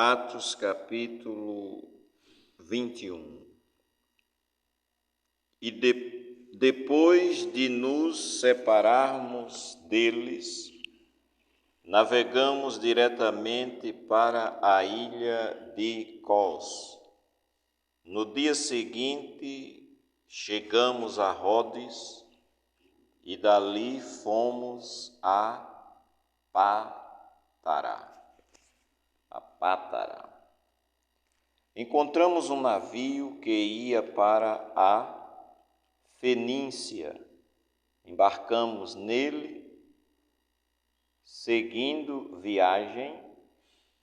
Atos capítulo 21. Depois de nos separarmos deles, navegamos diretamente para a ilha de Cos. No dia seguinte, chegamos a Rodes e dali fomos a Pátara. Encontramos um navio que ia para a Fenícia. Embarcamos nele, seguindo viagem,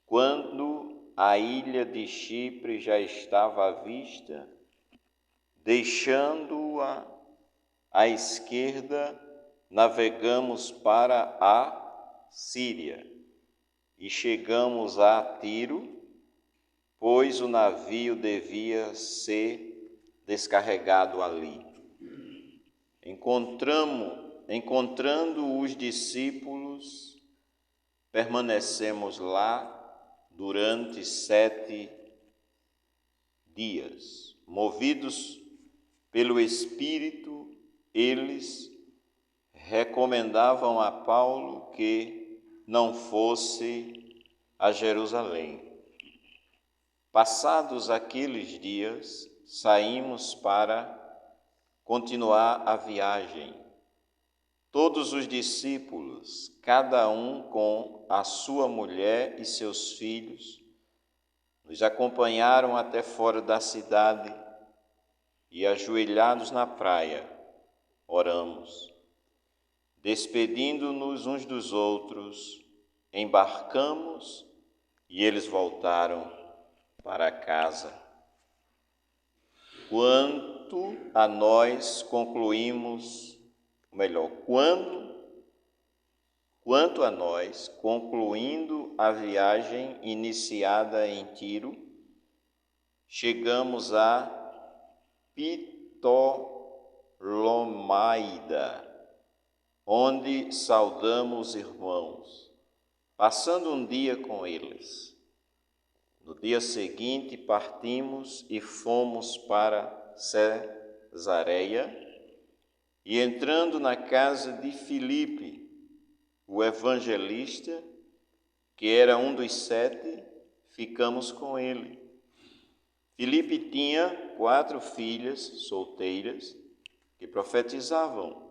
quando a ilha de Chipre já estava à vista. Deixando-a à esquerda, navegamos para a Síria e chegamos a Tiro, pois o navio devia ser descarregado ali. Encontrando os discípulos, permanecemos lá durante 7 dias. Movidos pelo Espírito, eles recomendavam a Paulo que não fosse a Jerusalém. Passados aqueles dias, saímos para continuar a viagem. Todos os discípulos, cada um com a sua mulher e seus filhos, nos acompanharam até fora da cidade e, ajoelhados na praia, oramos. Despedindo-nos uns dos outros, embarcamos e eles voltaram para casa. Quanto a nós, concluindo a viagem iniciada em Tiro, chegamos a Ptolomaida, onde saudamos irmãos, passando um dia com eles. No dia seguinte partimos e fomos para Cesareia, e entrando na casa de Filipe, o evangelista, que era um dos 7, ficamos com ele. Filipe tinha 4 filhas solteiras que profetizavam.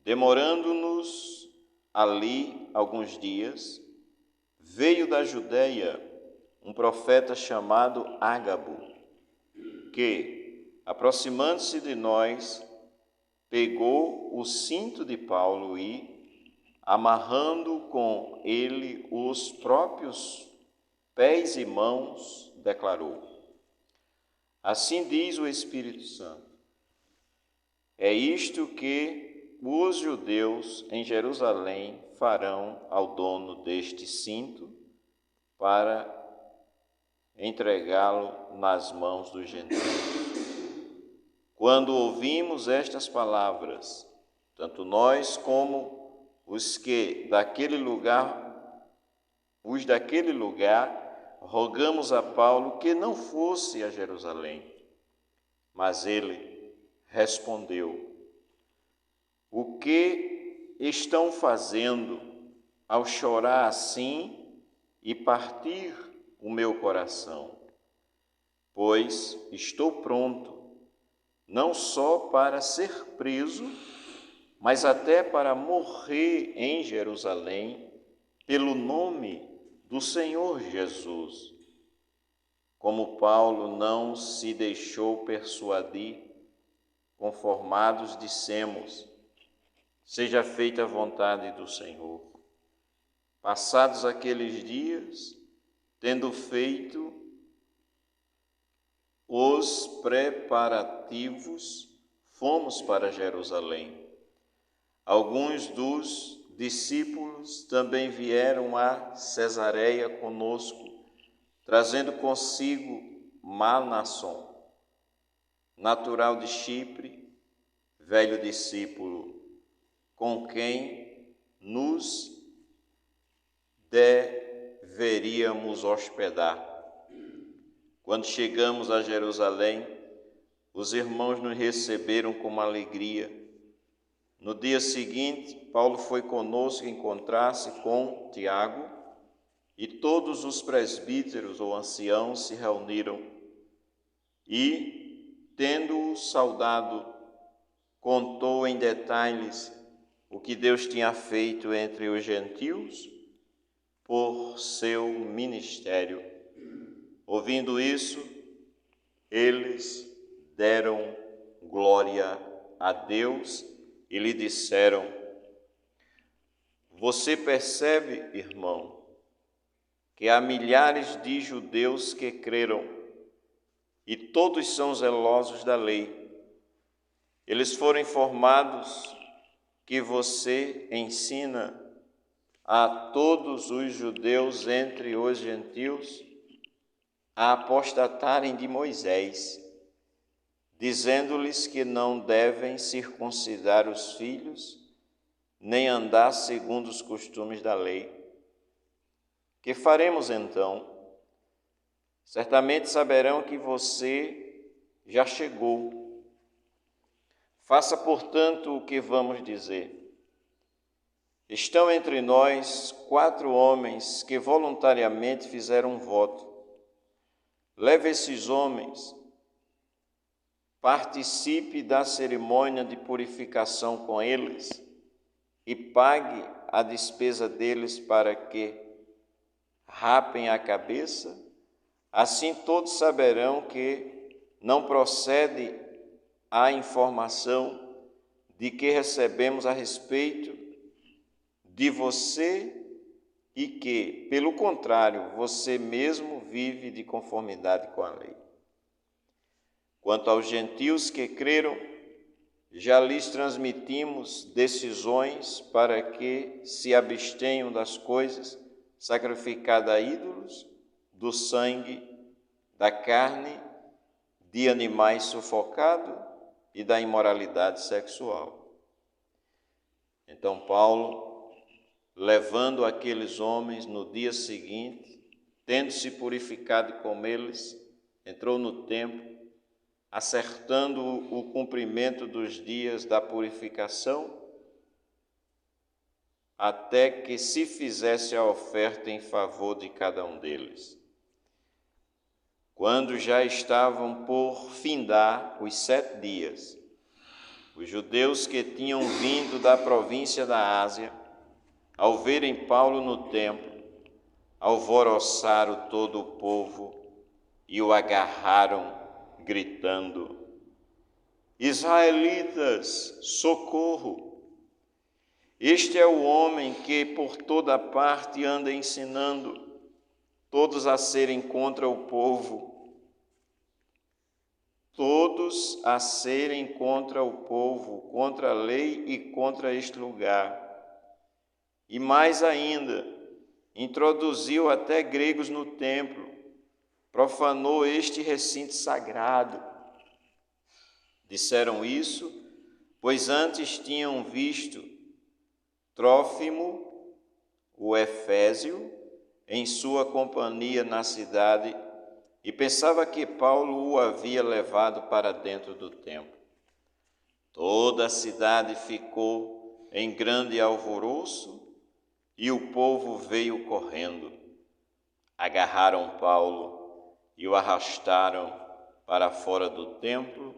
Demorando-nos ali alguns dias, veio da Judeia um profeta chamado Ágabo, que, aproximando-se de nós, pegou o cinto de Paulo e, amarrando com ele os próprios pés e mãos, declarou: assim diz o Espírito Santo, é isto que os judeus em Jerusalém farão ao dono deste cinto para entregá-lo nas mãos dos gentios. Quando ouvimos estas palavras, tanto nós como os daquele lugar, rogamos a Paulo que não fosse a Jerusalém. Mas ele respondeu: o que estão fazendo ao chorar assim e partir o meu coração? Pois estou pronto, não só para ser preso, mas até para morrer em Jerusalém, pelo nome do Senhor Jesus. Como Paulo não se deixou persuadir, conformados dissemos: seja feita a vontade do Senhor. Passados aqueles dias, tendo feito os preparativos, fomos para Jerusalém. Alguns dos discípulos também vieram a Cesareia conosco, trazendo consigo Mnasson, natural de Chipre, velho discípulo, com quem nos veríamos hospedar. Quando chegamos a Jerusalém, os irmãos nos receberam com alegria. No dia seguinte, Paulo foi conosco encontrar-se com Tiago, e todos os presbíteros ou anciãos se reuniram. E, tendo-o saudado, contou em detalhes o que Deus tinha feito entre os gentios por seu ministério. Ouvindo isso, eles deram glória a Deus e lhe disseram: você percebe, irmão, que há milhares de judeus que creram e todos são zelosos da lei. Eles foram informados que você ensina a todos os judeus entre os gentios a apostatarem de Moisés, dizendo-lhes que não devem circuncidar os filhos, nem andar segundo os costumes da lei. Que faremos então? Certamente saberão que você já chegou. Faça, portanto, o que vamos dizer. Estão entre nós 4 homens que voluntariamente fizeram um voto. Leve esses homens, participe da cerimônia de purificação com eles e pague a despesa deles para que rapem a cabeça. Assim todos saberão que não procede a informação de que recebemos a respeito de você e que, pelo contrário, você mesmo vive de conformidade com a lei. Quanto aos gentios que creram, já lhes transmitimos decisões para que se abstenham das coisas sacrificadas a ídolos, do sangue, da carne, de animais sufocados e da imoralidade sexual. Então Paulo, levando aqueles homens no dia seguinte, tendo se purificado com eles, entrou no templo, acertando o cumprimento dos dias da purificação, até que se fizesse a oferta em favor de cada um deles. Quando já estavam por findar os 7 dias, os judeus que tinham vindo da província da Ásia, ao verem Paulo no templo, alvoroçaram todo o povo e o agarraram, gritando: Israelitas, socorro! Este é o homem que por toda parte anda ensinando todos a serem contra o povo, todos a serem contra o povo, contra a lei e contra este lugar. E mais ainda, introduziu até gregos no templo, profanou este recinto sagrado. Disseram isso, pois antes tinham visto Trófimo, o Efésio, em sua companhia na cidade, e pensava que Paulo o havia levado para dentro do templo. Toda a cidade ficou em grande alvoroço e o povo veio correndo. Agarraram Paulo e o arrastaram para fora do templo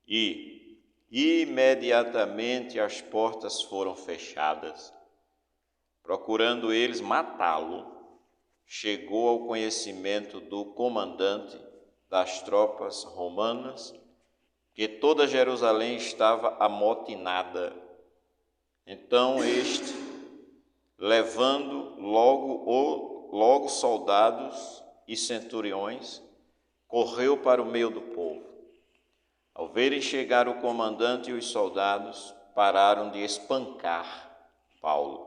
e, imediatamente, as portas foram fechadas. Procurando eles matá-lo, chegou ao conhecimento do comandante das tropas romanas que toda Jerusalém estava amotinada. Então este, levando logo soldados e centuriões, correu para o meio do povo. Ao verem chegar o comandante e os soldados, pararam de espancar Paulo.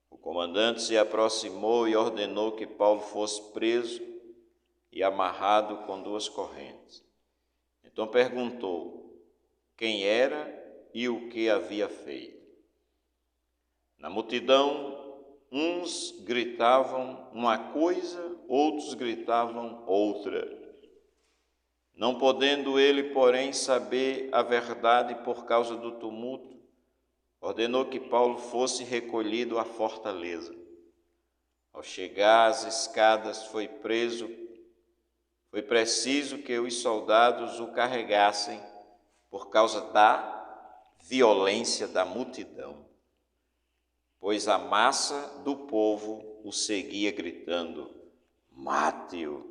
O comandante se aproximou e ordenou que Paulo fosse preso e amarrado com 2 correntes. Então perguntou quem era e o que havia feito. Na multidão, uns gritavam uma coisa, outros gritavam outra. Não podendo ele, porém, saber a verdade por causa do tumulto, ordenou que Paulo fosse recolhido à fortaleza. Ao chegar às escadas, foi preciso que os soldados o carregassem por causa da violência da multidão, pois a massa do povo o seguia gritando: mate-o!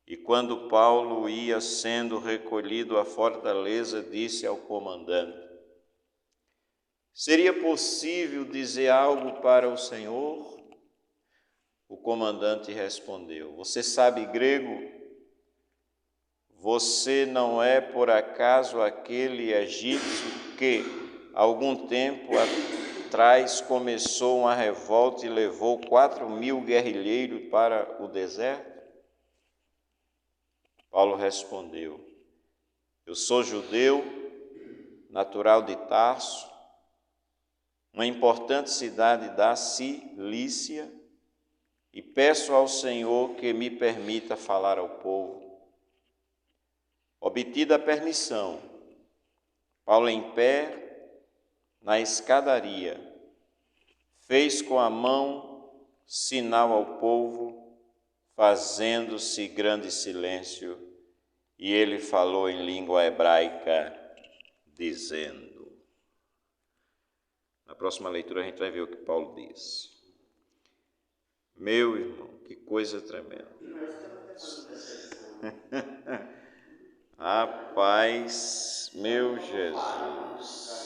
E quando Paulo ia sendo recolhido à fortaleza, disse ao comandante: seria possível dizer algo para o Senhor? O comandante respondeu: você sabe grego? Você não é por acaso aquele egípcio que, algum tempo atrás, começou uma revolta e levou 4.000 guerrilheiros para o deserto? Paulo respondeu: eu sou judeu, natural de Tarso, uma importante cidade da Cilícia, e peço ao Senhor que me permita falar ao povo. Obtida a permissão, Paulo, em pé na escadaria, fez com a mão sinal ao povo, fazendo-se grande silêncio, e ele falou em língua hebraica, dizendo... Na próxima leitura a gente vai ver o que Paulo diz. Meu irmão, que coisa tremenda. Rapaz, meu Jesus.